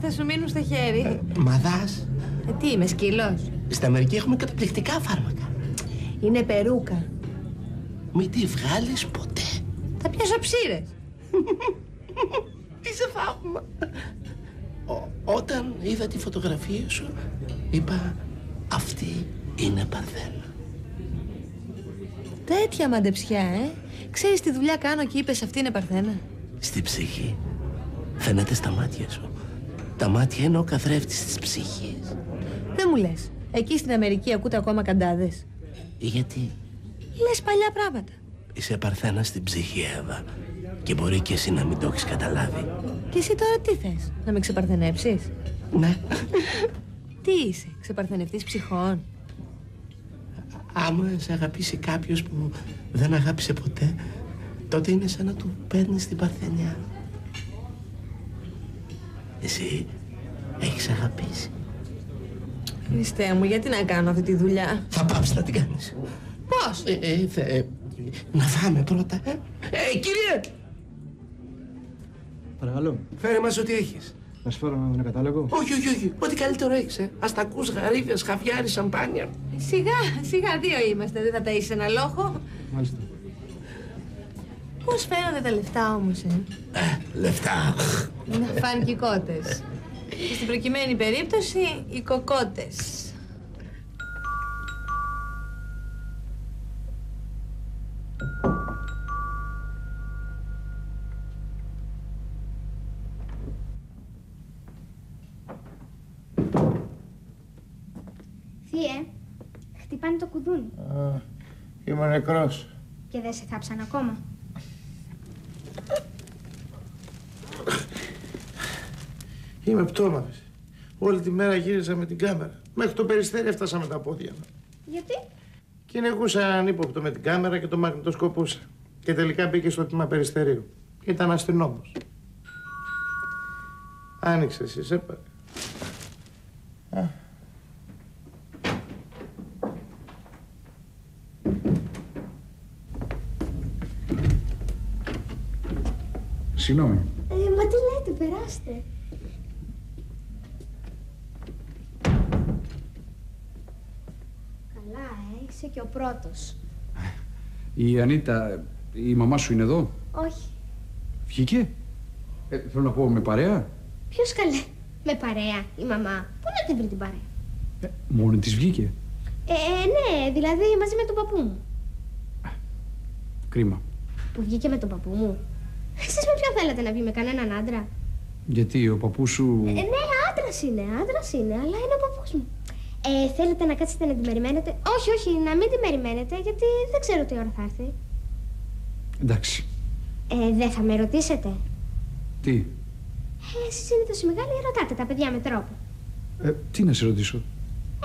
θα σου μείνουν στο χέρι. Μαδάς. Τι είμαι, σκύλος? Στην Αμερική έχουμε καταπληκτικά φάρμακα. Είναι περούκα. Μην τη βγάλεις ποτέ. Θα πιάσω ψήρες. Είσαι θαύμα. Όταν είδα τη φωτογραφία σου, είπα αυτή είναι Παρθένα. Τέτοια μαντεψιά, Ξέρεις τι δουλειά κάνω και είπες αυτή είναι Παρθένα? Στη ψυχή. Φαίνεται στα μάτια σου. Τα μάτια είναι ο καθρέφτης της ψυχής. Δεν μου λες. Εκεί στην Αμερική ακούτε ακόμα καντάδες? Γιατί? Λες παλιά πράγματα. Είσαι Παρθένα στην ψυχή, Εύα. Και μπορεί και εσύ να μην το έχεις καταλάβει. Και εσύ τώρα τι θες? Να με ξεπαρθενέψεις? Ναι. Τι είσαι, ξεπαρθενευτής ψυχών? Άμα σε αγαπήσει κάποιος που δεν αγάπησε ποτέ, τότε είναι σαν να του παίρνεις την παρθενιά. Εσύ έχεις αγαπήσει. Χριστέ μου, γιατί να κάνω αυτή τη δουλειά? Θα πάψεις να την κάνεις. Πώς? Να φάμε πρώτα. Κύριε! Παρακαλώ. Φέρε μας ό,τι έχεις. Να σου φέρω ένα κατάλογο. Όχι. Ό,τι καλύτερο έχεις, Αστακούς, γαρίφες, χαβιάρι, σαμπάνια. Σιγά, δύο είμαστε. Δεν θα ταΐσεις ένα λόγο. Μάλιστα. Πώς φαίνονται τα λεφτά όμως, Λεφτά. Να φάνε και οι κότες. Και στην προκειμένη περίπτωση, οι κοκότες. Θύε, χτυπάνε το κουδούνι. Είμαι νεκρός. Και δεν σε θάψαν ακόμα? Είμαι πτώμας. Όλη τη μέρα γύριζα με την κάμερα. Μέχρι το Περιστέρι έφτασα με τα πόδια μου. Γιατί? Κυνηγούσα ανύποπτο με την κάμερα και το μαγνητοσκοπούσα. Και τελικά μπήκε στο τμήμα Περιστερίου. Ήταν αστυνόμος. Άνοιξε εσύ, σε πάρε. Συγγνώμη. Μα τι λέτε, περάστε. Καλά, είσαι και ο πρώτος. Η Ανίτα, η μαμά σου είναι εδώ? Όχι. Βγήκε? Θέλω να πω με παρέα. Ποιος καλέ? Με παρέα, η μαμά. Πού να την βρει την παρέα? Μόνη της βγήκε. Ναι, δηλαδή μαζί με τον παππού μου. Κρίμα. Που βγήκε με τον παππού μου. Εσείς με ποιον θέλετε να βγει, με κανέναν άντρα? Γιατί ο παππούς σου... Ναι, άντρας είναι, αλλά είναι ο παππούς μου. Θέλετε να κάτσετε να την περιμένετε? Όχι, να μην την περιμένετε, γιατί δεν ξέρω τι ώρα θα έρθει. Εντάξει. Δεν θα με ρωτήσετε? Τι? Εσείς συνήθως οι μεγάλοι ρωτάτε τα παιδιά με τρόπο. Τι να σε ρωτήσω?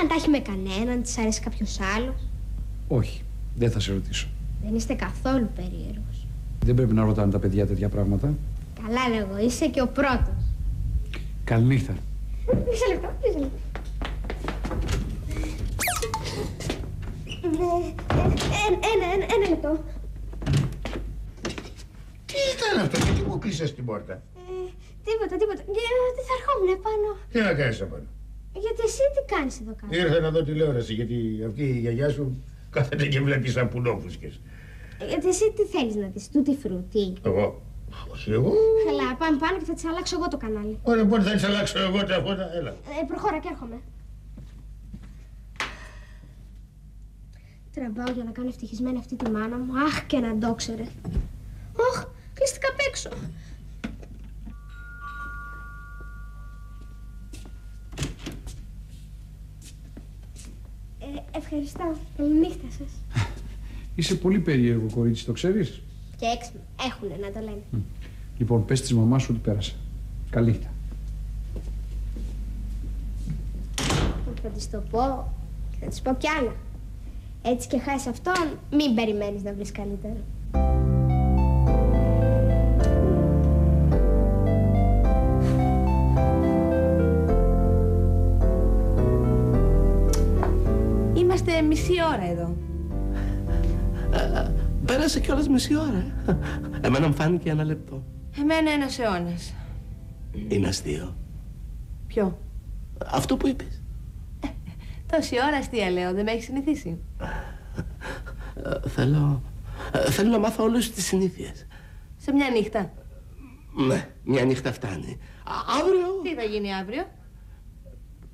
Αν τα έχει με κανέναν, της αρέσει κάποιος άλλος. Όχι, δεν θα σε ρωτήσω. Δεν είστε καθόλου περίεργος. Δεν πρέπει να ρωτάνε τα παιδιά τέτοια πράγματα. Καλά λέγω, είσαι και ο πρώτος. Καληνύχτα. Μισό λεπτό. Ένα λεπτό. Τι ήταν αυτό, γιατί μου κλείσες την πόρτα? Τίποτα. Τι θα ερχόμουν πάνω. Τι να κάνεις απάνω? Γιατί εσύ τι κάνεις εδώ κάτω? Ήρθα να δω τηλεόραση, γιατί αυτή η γιαγιά σου κάθεται και βλέπει σαν πουλόφουσκες. Γιατί εσύ τι θέλεις να δεις, τούτη φρούτη? Εγώ? Όχι εγώ. Καλά, πάμε πάνω και θα της αλλάξω εγώ το κανάλι. Ωραία, μπορεί θα της αλλάξω εγώ τα φώτα, έλα. Προχώρα και έρχομαι. Τραμπάω για να κάνω ευτυχισμένη αυτή τη μάνα μου. Αχ, και να το ξέρε. Αχ, κλείστηκα απ' έξω. Ευχαριστώ. Καληνύχτα σας. Είσαι πολύ περίεργο κορίτσι, το ξέρεις? Και έξυπνο. Έχουνε να το λένε. Λοιπόν, πες της μαμάς σου ότι πέρασε. Καληνύχτα. Θα της το πω και θα της πω κι άλλα. Έτσι και χάσει αυτόν, μην περιμένεις να βρεις καλύτερο. Είμαστε μισή ώρα εδώ. Πέρασε κιόλας μισή ώρα. Εμένα μου φάνηκε ένα λεπτό. Εμένα ένας αιώνας. Είναι αστείο. Ποιο? Αυτό που είπες. Τόση ώρα αστεία λέω, δεν με έχει συνηθίσει. Θέλω να μάθω όλες τις συνήθειες. Σε μια νύχτα. Ναι, μια νύχτα φτάνει. Αύριο... Τι θα γίνει αύριο?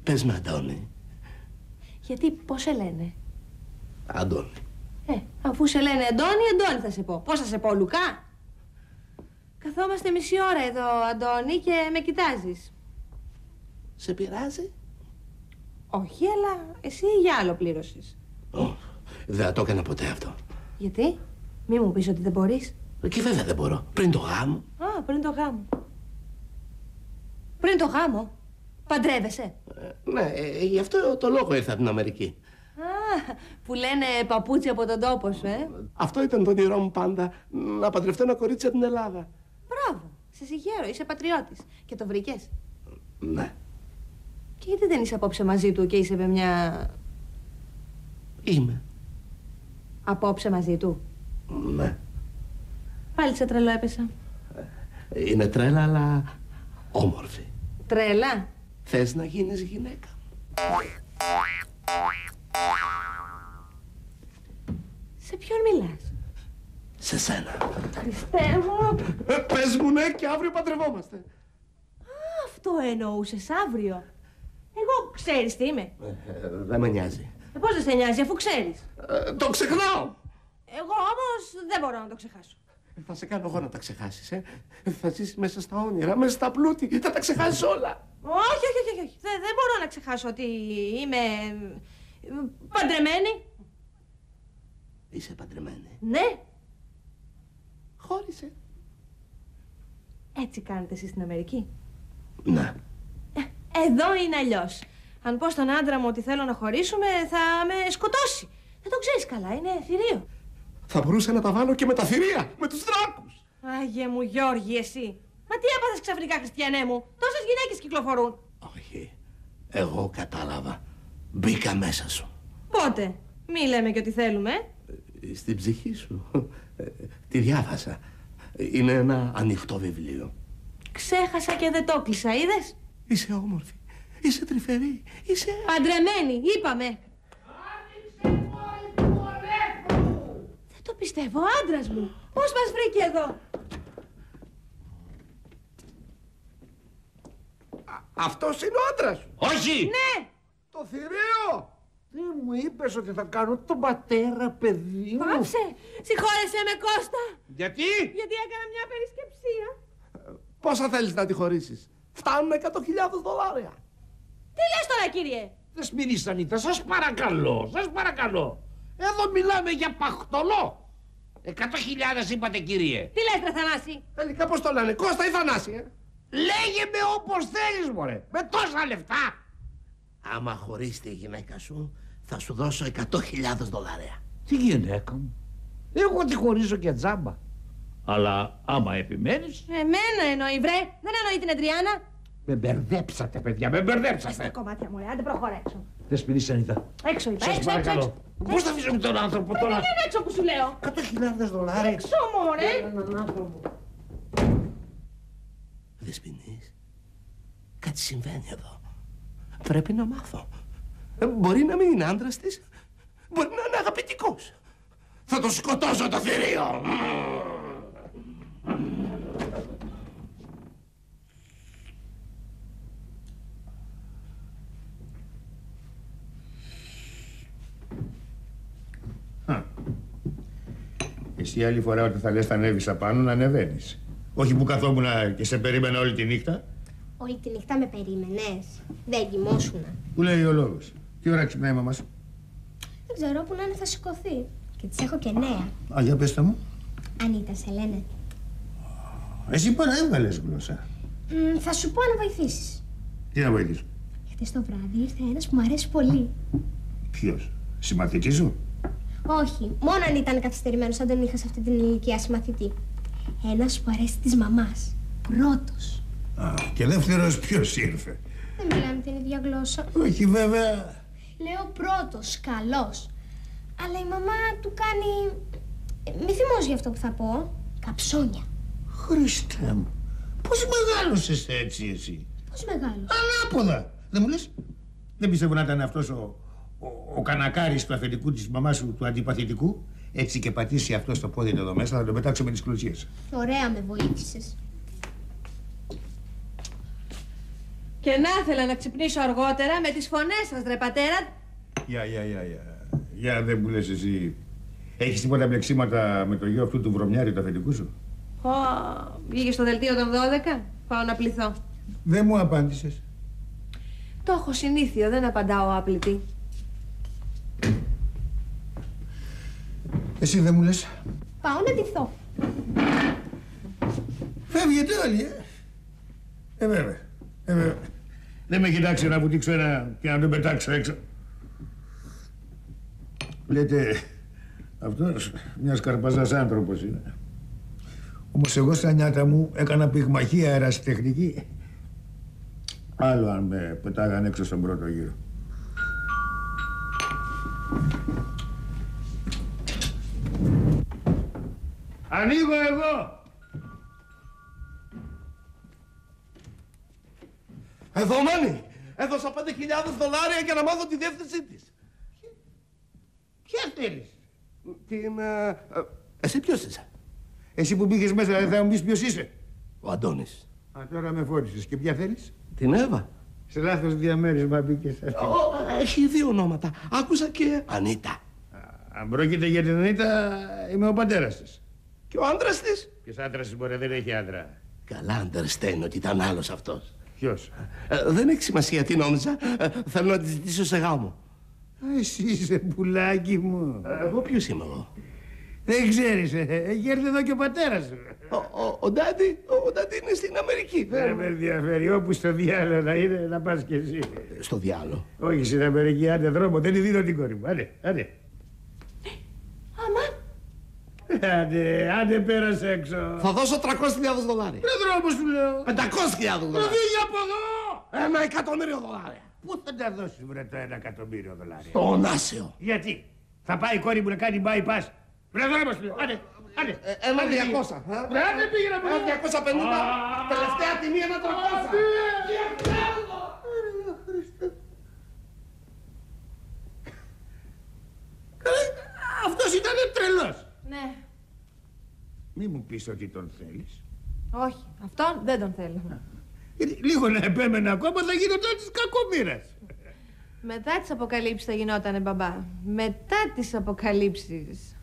Πες με Αντώνη. Γιατί πώς σε λένε? Αντώνη. Αφού σε λένε Αντώνη θα σε πω. Πώς θα σε πω, Λουκά? Καθόμαστε μισή ώρα εδώ, Αντώνη, και με κοιτάζεις. Σε πειράζει? Όχι, αλλά εσύ για άλλο πλήρωσες. Δεν θα το έκανα ποτέ αυτό. Γιατί? Μη μου πεις ότι δεν μπορείς. Και βέβαια δεν μπορώ. Πριν το γάμο. Πριν το γάμο. Πριν το γάμο? Παντρεύεσαι? Ναι, γι' αυτό το λόγο ήρθα από την Αμερική. Που λένε παπούτσι από τον τόπο σου, Αυτό ήταν το όνειρό μου πάντα. Να παντρευτώ ένα κορίτσι από την Ελλάδα. Μπράβο, σε συγχαίρω, είσαι πατριώτης. Και το βρήκες? Ναι. Και γιατί δεν είσαι απόψε μαζί του και είσαι με μια... Είμαι. Απόψε μαζί του? Ναι. Πάλι σε τρελό έπεσα. Είναι τρέλα, αλλά όμορφη. Τρέλα? Θες να γίνεις γυναίκα? Σε ποιον μιλάς? Σε σένα. Χριστέ μου! Πες μου ναι και αύριο παντρευόμαστε. Αυτό εννοούσες, αύριο. Εγώ ξέρεις τι είμαι. Δεν με νοιάζει. Πώς δεν σε νοιάζει, αφού ξέρεις? Το ξεχνάω. Εγώ όμως δεν μπορώ να το ξεχάσω. Θα σε κάνω εγώ να τα ξεχάσεις, Θα ζήσεις μέσα στα όνειρα, μέσα στα πλούτη. Θα τα ξεχάσεις όλα. Όχι. Δεν μπορώ να ξεχάσω ότι είμαι παντρεμένη. Είσαι παντρεμένη? Ναι. Χώρισε. Έτσι κάνετε εσείς στην Αμερική? Ναι. Εδώ είναι αλλιώς. Αν πω στον άντρα μου ότι θέλω να χωρίσουμε, θα με σκοτώσει. Δεν το ξέρεις καλά, είναι θηρίο. Θα μπορούσα να τα βάλω και με τα θηρία, με τους δράκους. Άγιε μου Γιώργη, εσύ. Μα τι έπαθες ξαφνικά, Χριστιανέ μου? Τόσες γυναίκες κυκλοφορούν. Όχι. Εγώ κατάλαβα. Μπήκα μέσα σου. Πότε? Μη λέμε και ότι θέλουμε. Στην ψυχή σου. Τη διάβασα. Είναι ένα ανοιχτό βιβλίο. Ξέχασα και δεν το κλείσα, είδες? Είσαι όμορφη. Είσαι τρυφερή. Είσαι... Παντρεμένη, είπαμε. Δεν το πιστεύω, άντρας μου. Πώς μας βρήκε εδώ? Αυτός είναι ο άντρας σου? Όχι! Ναι! Το θηρίο! Τι μου είπες ότι θα κάνω τον πατέρα, παιδί μου? Πάψε! Συγχώρεσέ με, Κώστα! Γιατί? Γιατί έκανα μια περισκεψία. Πόσα θέλεις να τη χωρίσεις? Φτάνουν $100,000. Τι λες τώρα, κύριε? Δεσποινής Ανίτα, σας παρακαλώ. Εδώ μιλάμε για παχτολό. 100.000 είπατε, κύριε. Τι λες, ρε Θανάση? Τελικά πώς το λένε, Κώστα ή Θανάση, Λέγε με όπως θέλεις, μωρέ. Με τόσα λεφτά. Άμα χωρίς τη γυναίκα σου, θα σου δώσω $100,000. Τι γυναίκα μου? Εγώ τη χωρίζω και τζάμπα. Αλλά άμα επιμένεις... Εμένα εννοεί, βρε. Δεν εννοεί την Αντριάννα. Με μπερδέψατε, παιδιά, με μπερδέψατε. Στα κομμάτια μου, άντε προχώρα έξω. Δεσποινής Ανίτα. Έξω είπα, Σας έξω. παρακαλώ. Πώς θα αφήσω με τον άνθρωπο τώρα? Δεν είναι έξω που σου λέω. $100,000. Έξω, μωρέ. Έναν άνθρωπο. Δεσποινής, κάτι συμβαίνει εδώ. Πρέπει να μάθω. Μπορεί να μην είναι άντρας της, μπορεί να είναι αγαπητικός. Θα το σκοτώσω το θηρίο. Εσύ άλλη φορά ότι θα λες θα ανέβεις απάνω, να ανεβαίνεις. Όχι που καθόμουν και σε περίμενα όλη τη νύχτα. Όλη τη νύχτα με περίμενες? Δεν κοιμόσουνα? Πού λέει ο λόγος? Τι ώρα ξυπνάει η μαμά σου? Δεν ξέρω, που να είναι θα σηκωθεί. Και της έχω και νέα. Α, για πες τα μου. Ανίτα σε λένε. Εσύ παραέβγαλες γλώσσα. Θα σου πω να βοηθήσεις. Τι να βοηθήσω? Γιατί στο βράδυ ήρθε ένας που μου αρέσει πολύ. Ποιος? Συμμαθητή σου? Όχι, μόνο αν ήταν καθυστερημένος, αν δεν είχα σε αυτή την ηλικία συμμαθητή. Ένας που αρέσει της μαμάς. Πρώτος. Α, και δεύτερος ποιος ήρθε? Δεν μιλάμε την ίδια γλώσσα. Όχι βέβαια. Λέω πρώτος, καλός. Αλλά η μαμά του κάνει... μη θυμώσει για αυτό που θα πω. Καψόνια. Χριστέ μου. Πώς μεγάλωσες έτσι εσύ? Πώς μεγάλος? Ανάποδα. Δεν μου λες? Δεν πιστεύω να ήταν αυτός ο κανακάρης του αφεντικού της μαμάς σου, του αντιπαθητικού. Έτσι και πατήσει αυτό στο πόδι εδώ μέσα, θα τον πετάξω με τις κλωτσιές. Ωραία με βοήθησες. Και να ήθελα να ξυπνήσω αργότερα με τις φωνές σας, ρε πατέρα. Για δεν μου λες εσύ. Έχεις τίποτα μπλεξίματα με το γιο αυτού του βρωμιάρη του αφεντικού σου? Βγήκε στο δελτίο των 12. Πάω να πληθώ. Δεν μου απάντησες. Το έχω συνήθειο, δεν απαντάω άπλητη. Εσύ δεν μου λες? Πάω να ντυθώ. Φεύγετε όλοι, βέβαια. Δεν με κοιτάξει να βουτήξω ένα και να τον πετάξω έξω. Λέτε, αυτός μιας καρπαζάς άνθρωπος είναι. Όμως εγώ στα νιάτα μου έκανα πυγμαχία αερασιτεχνική. Άλλο αν με πετάγαν έξω στον πρώτο γύρο. Ανοίγω εγώ! Εδώ, Μάνι! Έδωσα $5.000 για να μάθω τη διεύθυνσή της. Ποια θέλεις? Εσύ ποιος είσαι? Εσύ που μπήκες μέσα δεν θα μου πεις ποιος είσαι? Ο Αντώνης. Τώρα με φώτισες. Και ποια θέλεις? Την Εύα. Σε λάθος διαμέρισμα μπήκες. Έχει 2 ονόματα. Άκουσα και Ανίτα. Αν πρόκειται για την Ανίτα, είμαι ο πατέρας της. Και ο άντρας της? Ποιος άντρας της μπορεί, δεν έχει άντρα. Καλά understand ότι ήταν άλλος αυτός. Ποιος? Δεν έχει σημασία τι νόμιζα. Θέλω να τη ζητήσω σε γάμο. Εσύ είσαι πουλάκι μου. Εγώ ποιος είμαι εγώ? Δεν ξέρεις, έχει έρθει εδώ και ο πατέρας σου. Ο Ντάντι είναι στην Αμερική. Δεν με ενδιαφέρει, όπου στο διάλογο να είναι, να πας κι εσύ. Στο διάλογο. Όχι στην Αμερική, άντε δρόμο, δεν τη δίνω την κόρη μου. Άντε. Αμάν. Άντε πέρασε έξω. Θα δώσω $300.000. Δεν δρόμο σου λέω. $500.000. Φύγε από εδώ. $1.000.000. Πού θα τα δώσεις βρε το $1.000.000? Στον Άσιο. Γιατί? Θα πάει η κόρη μου να κάνει bypass. Βρε δρόμο σου λέω. Άντε. $1.200. Άντε πήγαινε από εδώ. 250. Τελευταία τιμή $1.300. Αυτός ήταν τρελός. Ναι. Μη μου πεις ότι τον θέλεις. Όχι, αυτόν δεν τον θέλω. Λίγο να επέμενα ακόμα θα γίνονταν της κακομοίρας. Μετά τις αποκαλύψεις θα γινότανε μπαμπά. Μετά τις αποκαλύψεις.